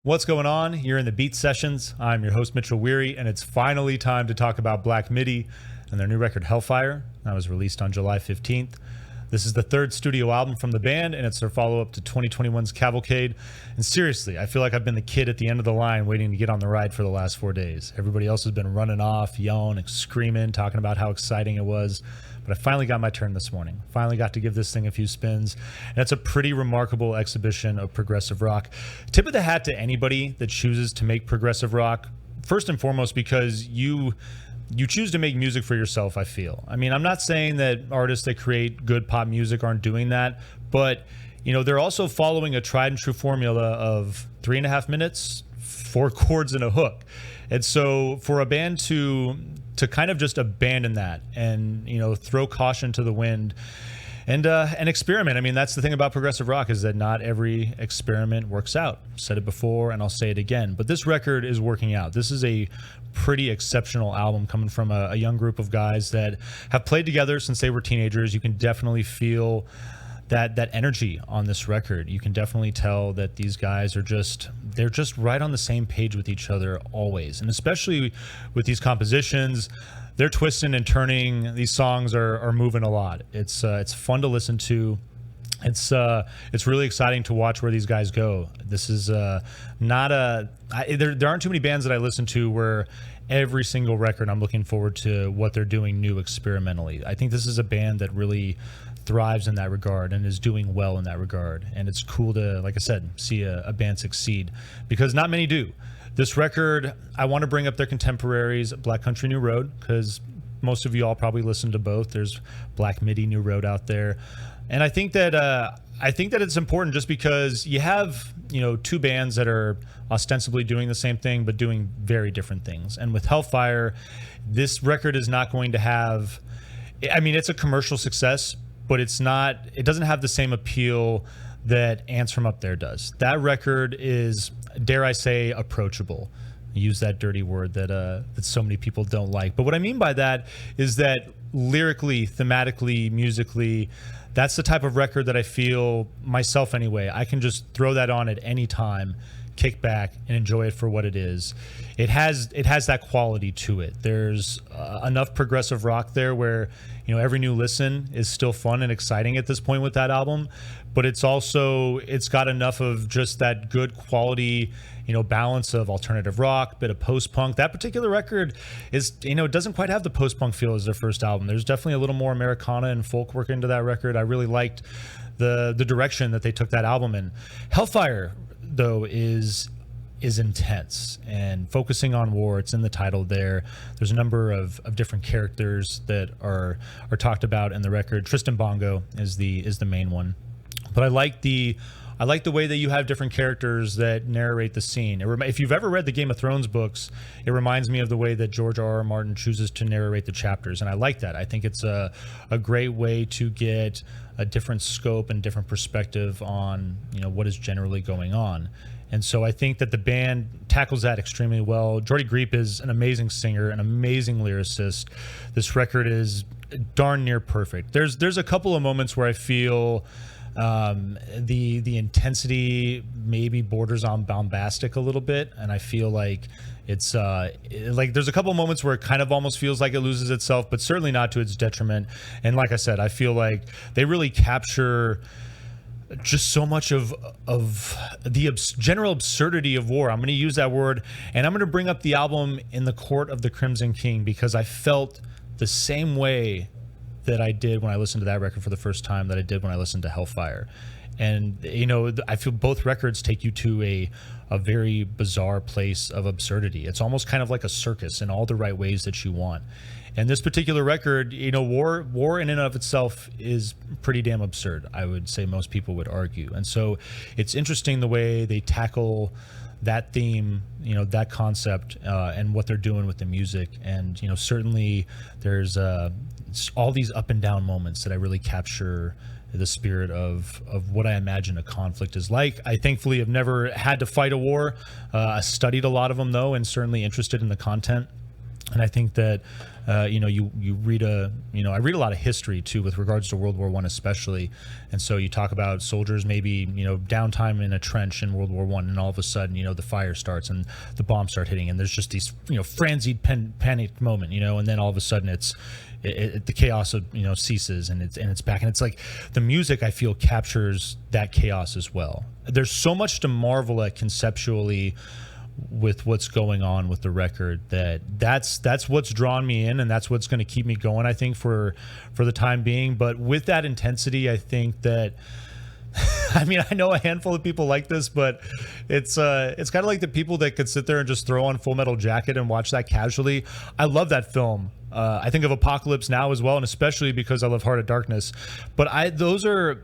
What's going on? You're in the Beat Sessions. I'm your host, Mitchell Weary, and it's finally time to talk about Black Midi and their new record, Hellfire. That was released on July 15th. This is the third studio album from the band, and it's their follow-up to 2021's Cavalcade. And seriously, I feel like I've been the kid at the end of the line waiting to get on the ride for the last 4 days. Everybody else has been running off, yelling and screaming, talking about how exciting it was. But I finally got my turn this morning. Finally got to give this thing a few spins. And it's a pretty remarkable exhibition of progressive rock. Tip of the hat to anybody that chooses to make progressive rock. First and foremost, because you choose to make music for yourself, I feel. I mean, I'm not saying that artists that create good pop music aren't doing that, but they're also following a tried and true formula of 3.5 minutes, 4 chords and a hook. And so for a band to kind of just abandon that and throw caution to the wind and experiment. I mean, that's the thing about progressive rock, is that not every experiment works out. I've said it before and I'll say it again, but this record is working out. This is a pretty exceptional album coming from a young group of guys that have played together since they were teenagers. You can definitely feel that energy on this record. You can definitely tell that these guys are they're just right on the same page with each other always. And especially with these compositions, they're twisting and turning. These songs are moving a lot. It's fun to listen to. It's really exciting to watch where these guys go. This is there aren't too many bands that I listen to where every single record I'm looking forward to what they're doing new experimentally. I think this is a band that really thrives in that regard and is doing well in that regard. And it's cool to, like I said, see a band succeed, because not many do. This record, I want to bring up their contemporaries, Black Country New Road, because most of you all probably listen to both. There's Black Midi New Road out there. And I think that it's important, just because you have, two bands that are ostensibly doing the same thing, but doing very different things. And with Hellfire, this record is not going to have, I mean, it's a commercial success, but it doesn't have the same appeal that Ants From Up There does. That record is, dare I say, approachable. I use that dirty word that so many people don't like. But what I mean by that is that lyrically, thematically, musically, that's the type of record that I feel, myself anyway, I can just throw that on at any time, kick back and enjoy it for what it is. It has that quality to it. There's enough progressive rock there where every new listen is still fun and exciting at this point with that album, but it's got enough of just that good quality balance of alternative rock, bit of post-punk. That particular record is, it doesn't quite have the post-punk feel as their first album. There's definitely a little more Americana and folk work into that record. I really liked the direction that they took that album in. Hellfire, though, is intense and focusing on war. It's in the title there. There's a number of different characters that are talked about in the record. Tristan Bongo is the main one, but I like the way that you have different characters that narrate the scene. If you've ever read the Game of Thrones books, it reminds me of the way that George R.R. Martin chooses to narrate the chapters, and I like that. I think it's a great way to get a different scope and different perspective on what is generally going on. And so I think that the band tackles that extremely well. Jordy Griep is an amazing singer, an amazing lyricist. This record is darn near perfect. There's a couple of moments where I feel the intensity maybe borders on bombastic a little bit, and I feel like it's like there's a couple of moments where it kind of almost feels like it loses itself, but certainly not to its detriment. And like I said, I feel like they really capture just so much of the general absurdity of war. I'm going to use that word, and I'm going to bring up the album In the Court of the Crimson King, because I felt the same way that I did when I listened to that record for the first time that I did when I listened to Hellfire. And I feel both records take you to a very bizarre place of absurdity. It's almost kind of like a circus in all the right ways that you want. And this particular record, war in and of itself is pretty damn absurd, I would say most people would argue. And so it's interesting the way they tackle that theme, that concept, and what they're doing with the music. And, certainly there's all these up and down moments that I really capture the spirit of what I imagine a conflict is like. I thankfully have never had to fight a war. I studied a lot of them, though, and certainly interested in the content. And I think that, you read I read a lot of history too with regards to World War One especially. And so you talk about soldiers maybe, downtime in a trench in World War One, and all of a sudden, the fire starts and the bombs start hitting, and there's just these, frenzied panicked moment, and then all of a sudden the chaos of, ceases, and it's back. And it's like the music, I feel, captures that chaos as well. There's so much to marvel at conceptually with what's going on with the record, that's what's drawn me in, and that's what's going to keep me going, I think, for the time being. But with that intensity, I think that I mean, I know a handful of people like this, but it's kind of like the people that could sit there and just throw on Full Metal Jacket and watch that casually. I love that film. I think of Apocalypse Now as well, and especially because I love Heart of Darkness. But those are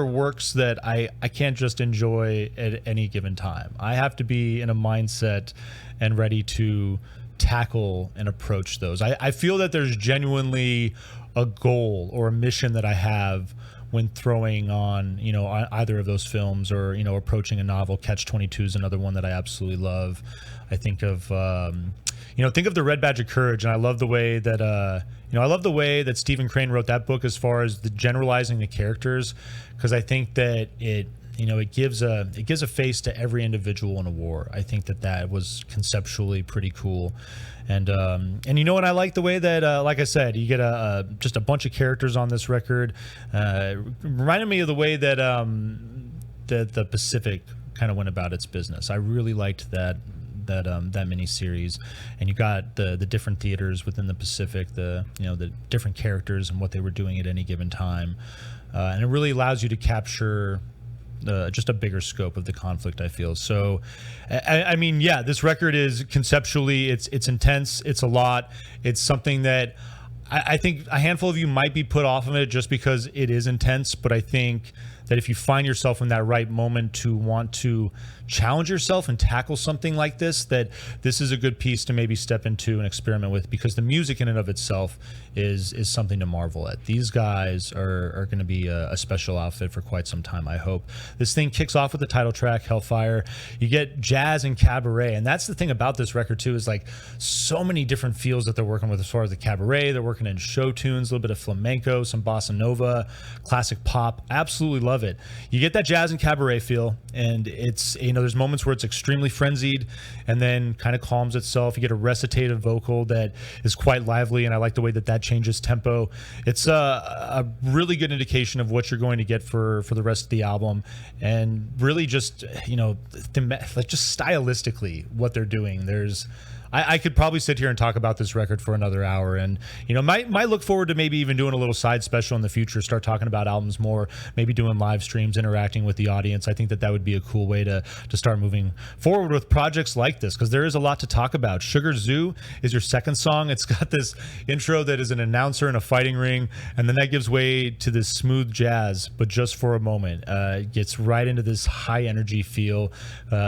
works that I can't just enjoy at any given time. I have to be in a mindset and ready to tackle and approach those. I feel that there's genuinely a goal or a mission that I have when throwing on, either of those films, or, approaching a novel. Catch-22 is another one that I absolutely love. I think of, think of The Red Badge of Courage, and I love the way that, Stephen Crane wrote that book as far as the generalizing the characters, because I think that it gives a face to every individual in a war. I think that was conceptually pretty cool. And I like the way that, like I said, you get just a bunch of characters on this record. Reminded me of the way that the Pacific kind of went about its business. I really liked that miniseries, and you got the different theaters within the Pacific, the different characters and what they were doing at any given time, and it really allows you to capture just a bigger scope of the conflict, I feel. So, I mean, yeah, this record is conceptually, it's intense, it's a lot, it's something that I think a handful of you might be put off of it just because it is intense, but I think that if you find yourself in that right moment to want to challenge yourself and tackle something like this, that this is a good piece to maybe step into and experiment with, because the music in and of itself is something to marvel at. These guys are going to be a special outfit for quite some time, I hope. This thing kicks off with the title track, Hellfire. You get jazz and cabaret, and that's the thing about this record too, is like so many different feels that they're working with as far as the cabaret. They're working in show tunes, a little bit of flamenco, some bossa nova, classic pop. Absolutely love it. You get that jazz and cabaret feel, and it's, there's moments where it's extremely frenzied and then kind of calms itself. You get a recitative vocal that is quite lively, and I like the way that changes tempo. It's a really good indication of what you're going to get for the rest of the album, and really just just stylistically what they're doing. I could probably sit here and talk about this record for another hour, and might look forward to maybe even doing a little side special in the future, start talking about albums more, maybe doing live streams, interacting with the audience. I think that would be a cool way to start moving forward with projects like this, because there is a lot to talk about. Sugar Zoo is your second song. It's got this intro that is an announcer in a fighting ring, and then that gives way to this smooth jazz, but just for a moment. It gets right into this high energy feel,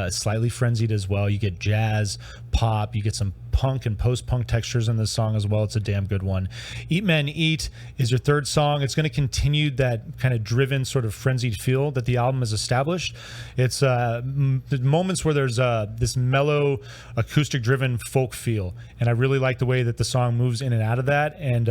slightly frenzied as well. You get jazz, pop, you get some punk and post-punk textures in this song as well. It's a damn good one. Eat Men Eat is your third song. It's going to continue that kind of driven, sort of frenzied feel that the album has established. It's moments where there's this mellow, acoustic-driven folk feel, and I really like the way that the song moves in and out of that, and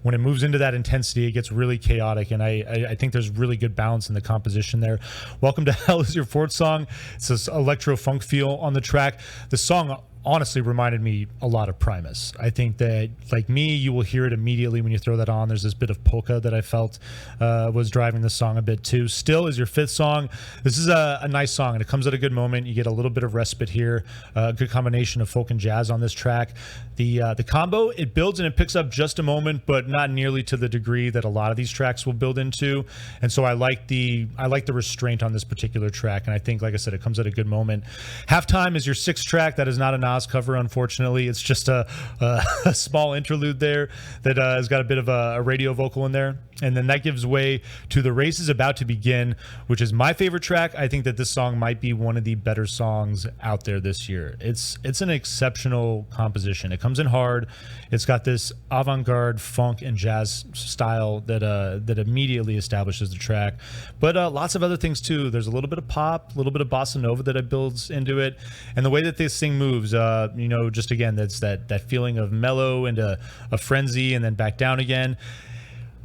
when it moves into that intensity, it gets really chaotic, and I think there's really good balance in the composition there. Welcome to Hell is your fourth song. It's this electro-funk feel on the track. The song honestly reminded me a lot of Primus. I think that, like me, you will hear it immediately when you throw that on. There's this bit of polka that I felt was driving the song a bit too. Still is your fifth song. This is a nice song, and it comes at a good moment. You get a little bit of respite here. A good combination of folk and jazz on this track. The combo, it builds and it picks up just a moment, but not nearly to the degree that a lot of these tracks will build into. And so I like the restraint on this particular track, and I think, like I said, it comes at a good moment. Halftime is your sixth track. That is not a Nas cover, unfortunately. It's just a small interlude there that has got a bit of a radio vocal in there, and then that gives way to The Race is About to Begin, which is my favorite track. I think that this song might be one of the better songs out there this year. It's an exceptional composition. It comes in hard. It's got this avant-garde funk and jazz style that immediately establishes the track, but lots of other things too. There's a little bit of pop, a little bit of bossa nova that it builds into it, and the way that this thing moves, you know, just again, that's that feeling of mellow into a frenzy and then back down again.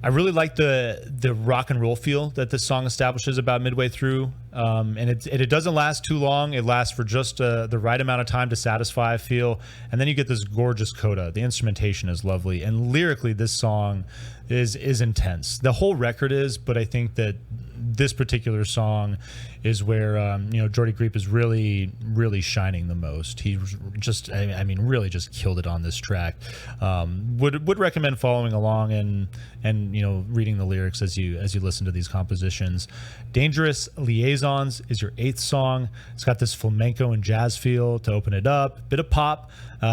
I really like the rock and roll feel that this song establishes about midway through, and it doesn't last too long. It lasts for just the right amount of time to satisfy, I feel, and then you get this gorgeous coda. The instrumentation is lovely, and lyrically, this song is intense. The whole record is, but I think that this particular song is where you know, Jordy Griep is really shining the most. He just, I mean, really just killed it on this track. Would recommend following along and you know, reading the lyrics as you listen to these compositions. Dangerous Liaisons is your 8th song. It's got this flamenco and jazz feel to open it up. Bit of pop.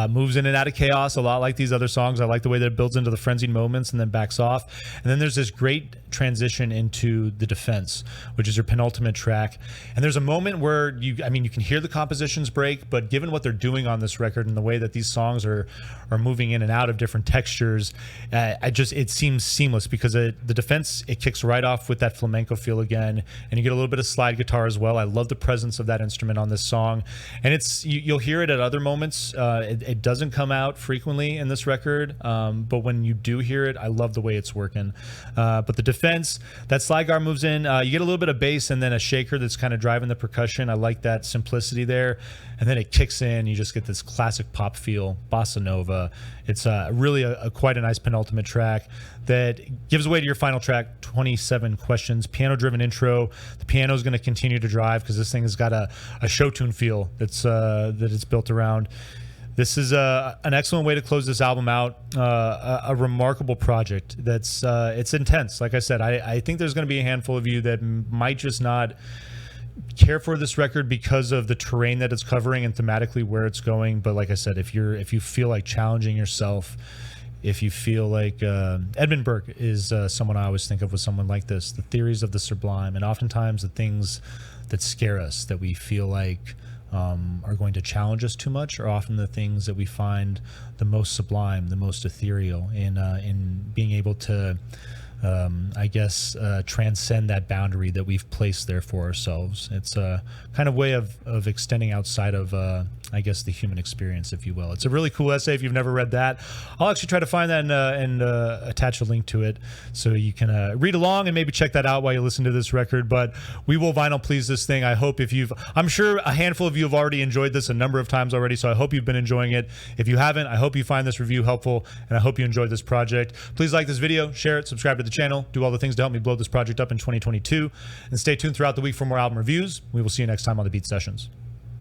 Moves in and out of chaos a lot like these other songs. I like the way that it builds into the frenzied moments and then backs off. And then there's this great transition into The Defense, which is your penultimate track. And there's a moment where you can hear the compositions break, but given what they're doing on this record and the way that these songs are moving in and out of different textures, it seems seamless because The Defense, it kicks right off with that flamenco feel again, and you get a little bit of slide guitar as well. I love the presence of that instrument on this song, and you'll hear it at other moments. It doesn't come out frequently in this record, but when you do hear it, I love the way it's working. But The Defense, that slide guitar moves in. You get a little bit of bass and then a shaker that's kind of driving the percussion. I like that simplicity there. And then it kicks in. You just get this classic pop feel, bossa nova. It's really quite a nice penultimate track that gives away to your final track, 27 Questions. Piano-driven intro. The piano is going to continue to drive because this thing has got a show tune feel that it's built around. This is an excellent way to close this album out. A remarkable project that's it's intense. Like I said, I think there's going to be a handful of you that might just not care for this record because of the terrain that it's covering and thematically where it's going. But like I said, if you feel like challenging yourself, if you feel like Edmund Burke is someone I always think of with someone like this, the theories of the sublime, and oftentimes the things that scare us, that we feel like are going to challenge us too much, are often the things that we find the most sublime, the most ethereal in being able to transcend that boundary that we've placed there for ourselves. It's a kind of way of extending outside of the human experience, if you will. It's a really cool essay if you've never read that. I'll actually try to find that and attach a link to it so you can read along and maybe check that out while you listen to this record. But we will vinyl please this thing. I hope I'm sure a handful of you have already enjoyed this a number of times already, so I hope you've been enjoying it. If you haven't, I hope you find this review helpful, and I hope you enjoyed this project. Please like this video, share it, subscribe to the channel, do all the things to help me blow this project up in 2022, and stay tuned throughout the week for more album reviews. We will see you next time on the Beat Sessions.